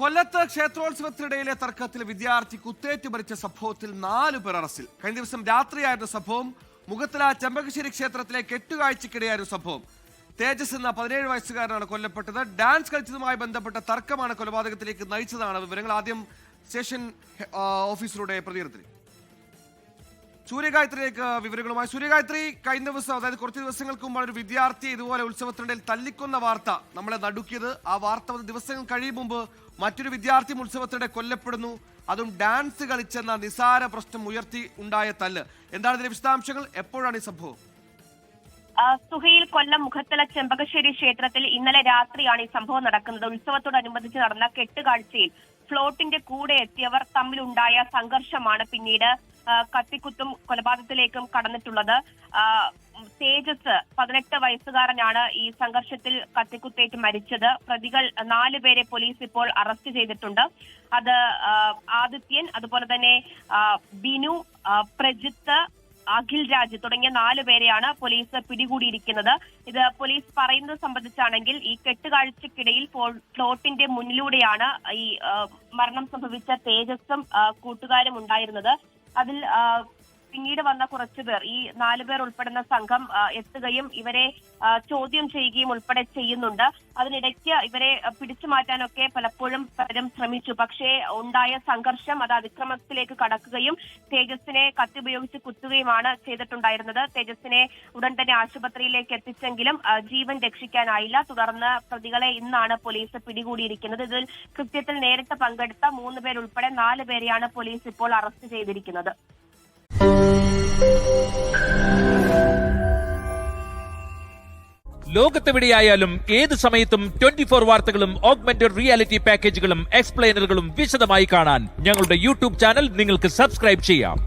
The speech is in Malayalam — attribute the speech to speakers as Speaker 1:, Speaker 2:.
Speaker 1: കൊല്ലത്ത് ക്ഷേത്രോത്സവത്തിനിടയിലെ തർക്കത്തിൽ വിദ്യാർത്ഥി കുത്തേറ്റ് മരിച്ച സംഭവത്തിൽ 4 പേർ അറസ്റ്റിൽ. കഴിഞ്ഞ ദിവസം രാത്രിയായിരുന്നു സംഭവം. മുഖത്തല ചെമ്പകശ്ശേരി ക്ഷേത്രത്തിലെ കെട്ടുകാഴ്ചക്കിടെയായിരുന്നു സംഭവം. തേജസ് എന്ന 17 വയസ്സുകാരനാണ് കൊല്ലപ്പെട്ടത്. ഡാൻസ് കളിച്ചതുമായി ബന്ധപ്പെട്ട തർക്കമാണ് കൊലപാതകത്തിലേക്ക് നയിച്ചതാണ് വിവരങ്ങൾ. ആദ്യം സ്റ്റേഷൻ ഓഫീസറുടെ പ്രതികരണത്തിൽ സൂര്യഗായത്രിയിലേക്ക് വിവരങ്ങളുമായി. സൂര്യഗായത്രി, കഴിഞ്ഞ ദിവസം, അതായത് കുറച്ച് ദിവസങ്ങൾക്ക് മുമ്പാണ് ഒരു വിദ്യാർത്ഥി ഇതുപോലെ ഉത്സവത്തിനിടയിൽ തല്ലിക്കൊന്ന വാർത്ത നമ്മളെ നടുക്കിയത്. ആ വാർത്ത വന്ന ദിവസങ്ങൾ കഴിയും മുമ്പ് മറ്റൊരു വിദ്യാർത്ഥി ഉത്സവത്തിനിടെ കൊല്ലപ്പെടുന്നു, അതും ഡാൻസ് കളിച്ചെന്ന നിസാര പ്രശ്നം ഉയർത്തി ഉണ്ടായ തല്ല്. എന്താണ് ഇതിന്റെ വിശദാംശങ്ങൾ? എപ്പോഴാണ് ഈ സംഭവം?
Speaker 2: സുഹൈൽ, കൊല്ലം മുഖത്തല ചെമ്പകശ്ശേരി ക്ഷേത്രത്തിൽ ഇന്നലെ രാത്രിയാണ് ഈ സംഭവം നടക്കുന്നത്. ഉത്സവത്തോടനുബന്ധിച്ച് നടന്ന കെട്ടുകാഴ്ചയിൽ ഫ്ലോട്ടിന്റെ കൂടെ എത്തിയവർ തമ്മിലുണ്ടായ സംഘർഷമാണ് പിന്നീട് കത്തിക്കുത്തും കൊലപാതകത്തിലേക്കും കടന്നിട്ടുള്ളത്. തേജസ് 18 വയസ്സുകാരനാണ് ഈ സംഘർഷത്തിൽ കത്തിക്കുത്തേറ്റ് മരിച്ചത്. പ്രതികൾ 4 പേരെ പോലീസ് ഇപ്പോൾ അറസ്റ്റ് ചെയ്തിട്ടുണ്ട്. അത് ആദിത്യൻ, അതുപോലെ തന്നെ ബിനു, പ്രജിത്ത്, അഖിൽ രാജ് തുടങ്ങിയ 4 പേരെയാണ് പോലീസ് പിടികൂടിയിരിക്കുന്നത്. ഇത് പോലീസ് പറയുന്നത് സംബന്ധിച്ചാണെങ്കിൽ ഈ കെട്ടുകാഴ്ചക്കിടയിൽ ഫ്ലോട്ടിന്റെ മുന്നിലൂടെയാണ് ഈ മരണം സംഭവിച്ച തേജസ്സും കൂട്ടുകാരും ഉണ്ടായിരുന്നത്. അതിൽ പിന്നീട് വന്ന കുറച്ചുപേർ, ഈ 4 പേർ ഉൾപ്പെടുന്ന സംഘം എത്തുകയും ഇവരെ ചോദ്യം ചെയ്യുകയും ഉൾപ്പെടെ ചെയ്യുന്നുണ്ട്. അതിനിടയ്ക്ക് ഇവരെ പിടിച്ചു മാറ്റാനൊക്കെ പലപ്പോഴും പലരും ശ്രമിച്ചു. പക്ഷേ ഉണ്ടായ സംഘർഷം അത് അതിക്രമത്തിലേക്ക് കടക്കുകയും തേജസ്സിനെ കത്തി ഉപയോഗിച്ച് കുത്തുകയുമാണ് ചെയ്തിട്ടുണ്ടായിരുന്നത്. തേജസ്സിനെ ഉടൻ തന്നെ ആശുപത്രിയിലേക്ക് എത്തിച്ചെങ്കിലും ജീവൻ രക്ഷിക്കാനായില്ല. തുടർന്ന് പ്രതികളെ ഇന്നാണ് പോലീസ് പിടികൂടിയിരിക്കുന്നത്. ഇതിൽ കൃത്യത്തിൽ നേരിട്ട് പങ്കെടുത്ത 3 പേരുൾപ്പെടെ 4 പേരെയാണ് പോലീസ് ഇപ്പോൾ അറസ്റ്റ് ചെയ്തിരിക്കുന്നത്.
Speaker 3: ലോകത്തെവിടെയായാലും ഏത് സമയത്തും 24 വാർത്തകളും ഓഗ്മെന്റഡ് റിയാലിറ്റി പാക്കേജുകളും എക്സ്പ്ലെയിനറുകളും വിശദമായി കാണാൻ ഞങ്ങളുടെ യൂട്യൂബ് ചാനൽ നിങ്ങൾക്ക് സബ്സ്ക്രൈബ് ചെയ്യാം.